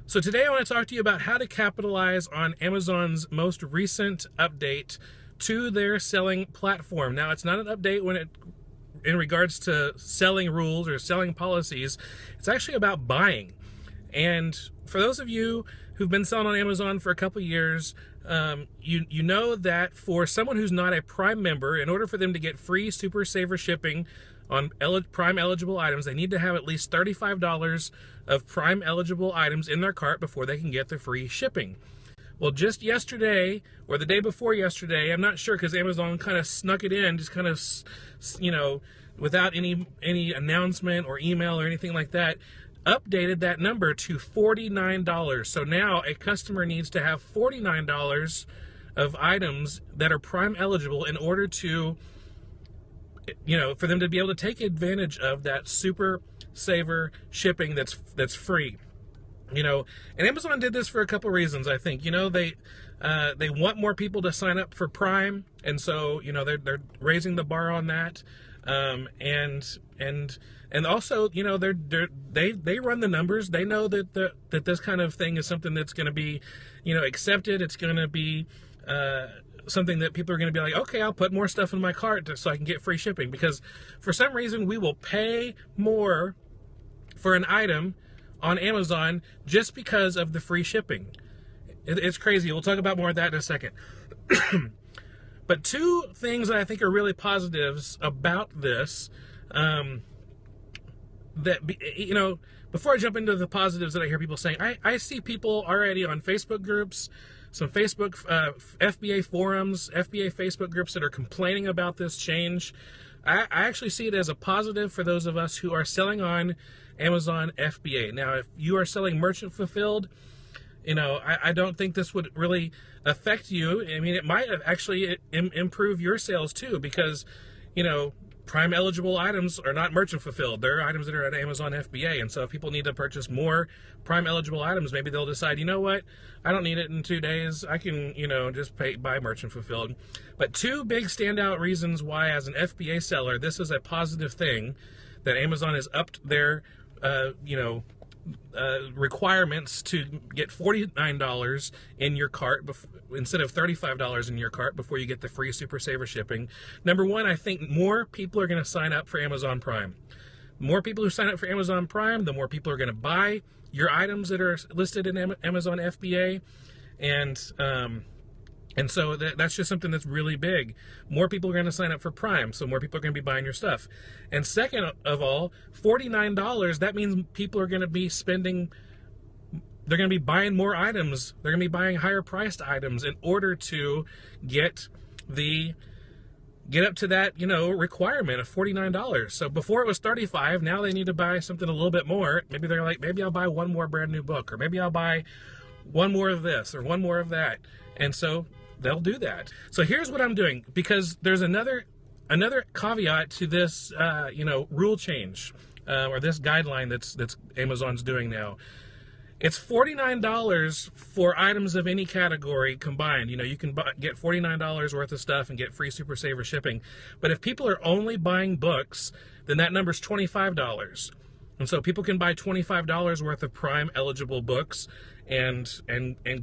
So today I want to talk to you about how to capitalize on Amazon's most recent update to their selling platform. Now, it's not an update in regards to selling rules or selling policies. It's actually about buying. And for those of you who've been selling on Amazon for a couple years, you know that for someone who's not a Prime member, in order for them to get free Super Saver shipping on Prime eligible items, they need to have at least $35 of Prime eligible items in their cart before they can get the free shipping. Well, just yesterday or the day before yesterday, I'm not sure because Amazon kind of snuck it in, just kind of, without any announcement or email or anything like that, updated that number to $49. So now a customer needs to have $49 of items that are Prime eligible in order to, for them to be able to take advantage of that Super Saver shipping that's free. And Amazon did this for a couple reasons. I think they want more people to sign up for Prime, and so they're raising the bar on that, and also they run the numbers. They know that this kind of thing is something that's going to be accepted. It's going to be something that people are going to be like, okay, I'll put more stuff in my cart so I can get free shipping, because for some reason we will pay more for an item on Amazon just because of the free shipping. It's crazy. We'll talk about more of that in a second. But two things that I think are really positives about this, before I jump into the positives that I hear people saying, I see people already on Facebook groups, some Facebook FBA forums, FBA Facebook groups that are complaining about this change. I actually see it as a positive for those of us who are selling on Amazon FBA. Now, if you are selling merchant fulfilled, I don't think this would really affect you. I mean, it might actually improve your sales too, because, Prime eligible items are not merchant fulfilled. They're items that are at Amazon FBA. And so if people need to purchase more Prime eligible items, maybe they'll decide, you know what, I don't need it in 2 days. I can, just buy merchant fulfilled. But two big standout reasons why, as an FBA seller, this is a positive thing, that Amazon has upped their, requirements to get $49 in your cart instead of $35 in your cart before you get the free Super Saver shipping. Number one, I think more people are going to sign up for Amazon Prime. The more people who sign up for Amazon Prime, the more people are going to buy your items that are listed in Amazon FBA, and so that's just something that's really big. More people are going to sign up for Prime, so more people are going to be buying your stuff. And second of all, $49, that means people are going to be they're going to be buying more items. They're going to be buying higher priced items in order to get up to that, requirement of $49. So before it was $35, now they need to buy something a little bit more. Maybe they're like, maybe I'll buy one more brand new book, or maybe I'll buy one more of this or one more of that. And so they'll do that. So here's what I'm doing, because there's another caveat to this, rule change, or this guideline that's Amazon's doing now. It's $49 for items of any category combined. You can get $49 worth of stuff and get free Super Saver shipping. But if people are only buying books, then that number's $25. And so people can buy $25 worth of Prime eligible books and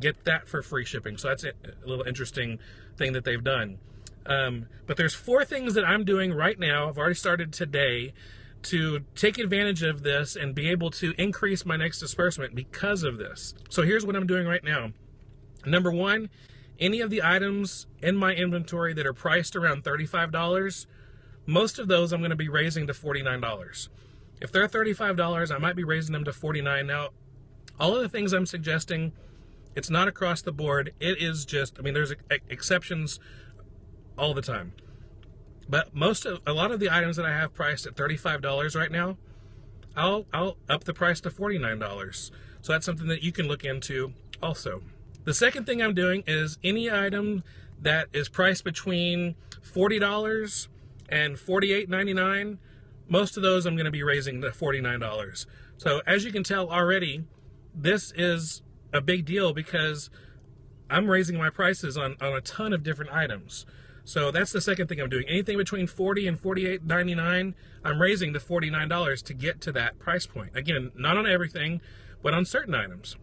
get that for free shipping. So that's a little interesting thing that they've done. But there's 4 things that I'm doing right now. I've already started today to take advantage of this and be able to increase my next disbursement because of this. So here's what I'm doing right now. Number one, any of the items in my inventory that are priced around $35, most of those I'm going to be raising to $49. If they're $35, I might be raising them to $49. Now, all of the things I'm suggesting, it's not across the board. It is just, there's exceptions all the time. But a lot of the items that I have priced at $35 right now, I'll up the price to $49. So that's something that you can look into also. The second thing I'm doing is any item that is priced between $40 and $48.99, most of those I'm going to be raising to $49. So as you can tell already, this is a big deal because I'm raising my prices on a ton of different items. So that's the second thing I'm doing. Anything between $40 and $48.99, I'm raising to $49 to get to that price point. Again, not on everything, but on certain items.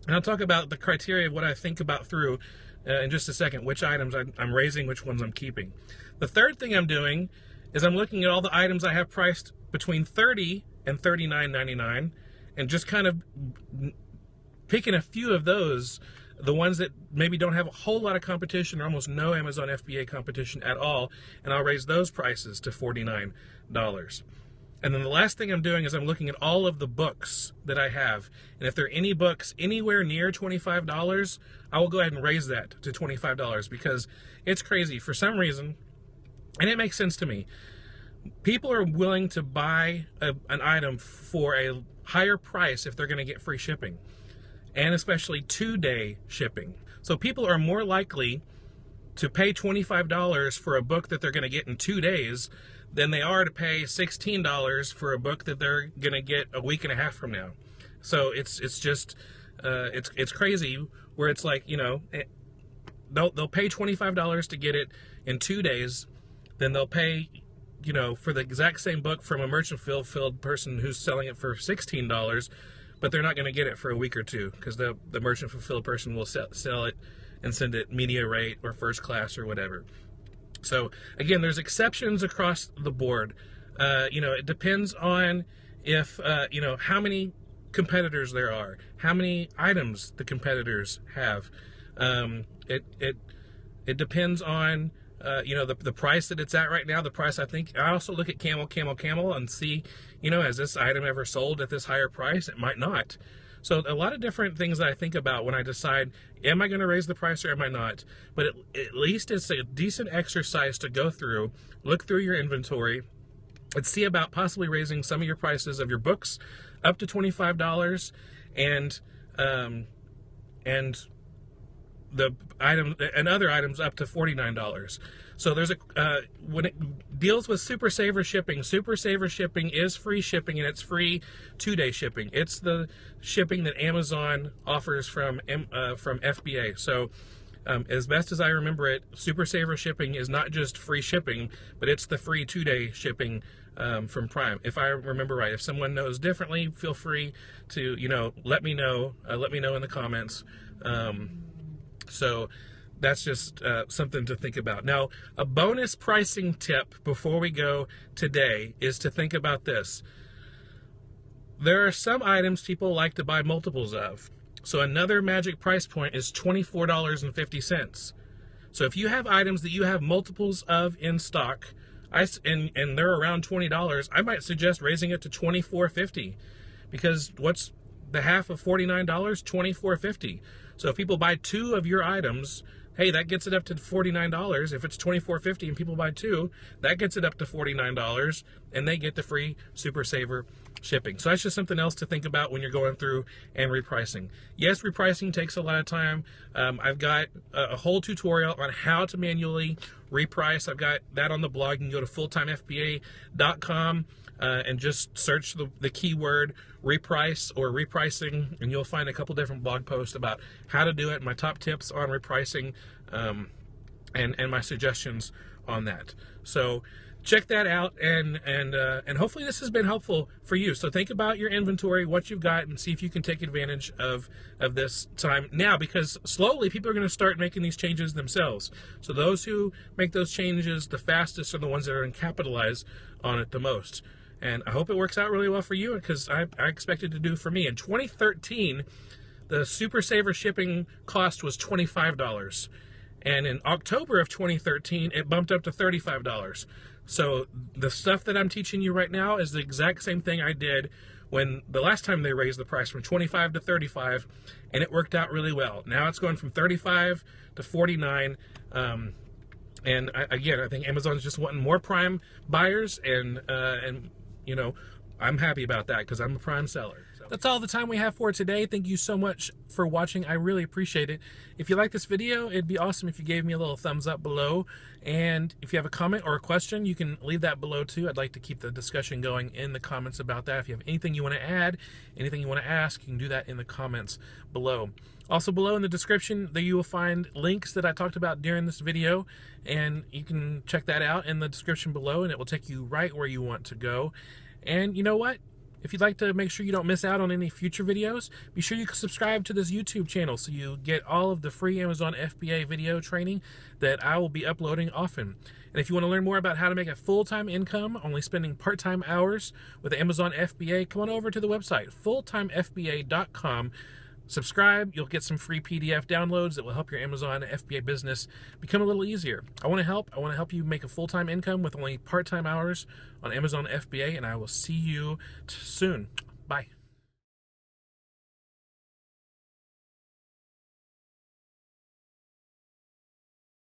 And I'll talk about the criteria of what I think about through in just a second, which items I'm raising, which ones I'm keeping. The third thing I'm doing is I'm looking at all the items I have priced between $30 and $39.99 and just kind of picking a few of those, the ones that maybe don't have a whole lot of competition or almost no Amazon FBA competition at all, and I'll raise those prices to $49. And then the last thing I'm doing is I'm looking at all of the books that I have. And if there are any books anywhere near $25, I will go ahead and raise that to $25 because it's crazy. For some reason, and it makes sense to me, people are willing to buy an item for a higher price if they're going to get free shipping, and especially 2-day shipping. So people are more likely to pay $25 for a book that they're going to get in 2 days than they are to pay $16 for a book that they're going to get a week and a half from now. So it's just it's crazy where it's like, you know, they'll pay $25 to get it in 2 days, then they'll pay, you know, for the exact same book from a merchant fulfilled person who's selling it for $16, but they're not going to get it for a week or two because the merchant fulfilled person will sell it and send it media rate or first class or whatever. So again, there's exceptions across the board. You know, it depends on if you know, how many competitors there are, how many items the competitors have. It depends on you know, the price that it's at right now. The price, I also look at Camel and see, you know, has this item ever sold at this higher price? It might not. So a lot of different things that I think about when I decide, am I going to raise the price or am I not? But at least it's a decent exercise to go through, look through your inventory, and see about possibly raising some of your prices of your books up to $25 and the item and other items up to $49. So there's when it deals with Super Saver shipping is free shipping, and it's free 2-day shipping. It's the shipping that Amazon offers from FBA. So as best as I remember it, Super Saver shipping is not just free shipping, but it's the free 2-day shipping from Prime, if I remember right. If someone knows differently, feel free to, you know, let me know in the comments. So that's just something to think about. Now, a bonus pricing tip before we go today is to think about this. There are some items people like to buy multiples of. So another magic price point is $24.50. So if you have items that you have multiples of in stock, and they're around $20, I might suggest raising it to $24.50, because what's the half of $49? $24.50. So if people buy 2 of your items, hey, that gets it up to $49. If it's $24.50 and people buy 2, that gets it up to $49, and they get the free Super Saver shipping. So that's just something else to think about when you're going through and repricing. Yes, repricing takes a lot of time. I've got a whole tutorial on how to manually reprice. I've got that on the blog. You can go to fulltimefba.com and just search the keyword reprice or repricing, and you'll find a couple different blog posts about how to do it, my top tips on repricing, and my suggestions on that. So check that out, and hopefully this has been helpful for you. So think about your inventory, what you've got, and see if you can take advantage of this time now, because slowly people are going to start making these changes themselves. So those who make those changes the fastest are the ones that are going to capitalize on it the most. And I hope it works out really well for you, because I expect it to do for me. In 2013, the Super Saver shipping cost was $25. And in October of 2013, it bumped up to $35. So the stuff that I'm teaching you right now is the exact same thing I did when the last time they raised the price from $25 to $35, and it worked out really well. Now it's going from $35 to $49. And again, I think Amazon's just wanting more Prime buyers, and you know, I'm happy about that because I'm a Prime seller. So that's all the time we have for today. Thank you so much for watching. I really appreciate it. If you like this video, it'd be awesome if you gave me a little thumbs up below. And if you have a comment or a question, you can leave that below too. I'd like to keep the discussion going in the comments about that. If you have anything you want to add, anything you want to ask, you can do that in the comments below. Also below in the description, there you will find links that I talked about during this video, and you can check that out in the description below, and it will take you right where you want to go. And you know what? If you'd like to make sure you don't miss out on any future videos, be sure you subscribe to this YouTube channel so you get all of the free Amazon FBA video training that I will be uploading often. And if you want to learn more about how to make a full-time income, only spending part-time hours with Amazon FBA, come on over to the website, fulltimefba.com. Subscribe, you'll get some free PDF downloads that will help your Amazon FBA business become a little easier. I want to help you make a full-time income with only part-time hours on Amazon FBA, and I will see you soon. Bye.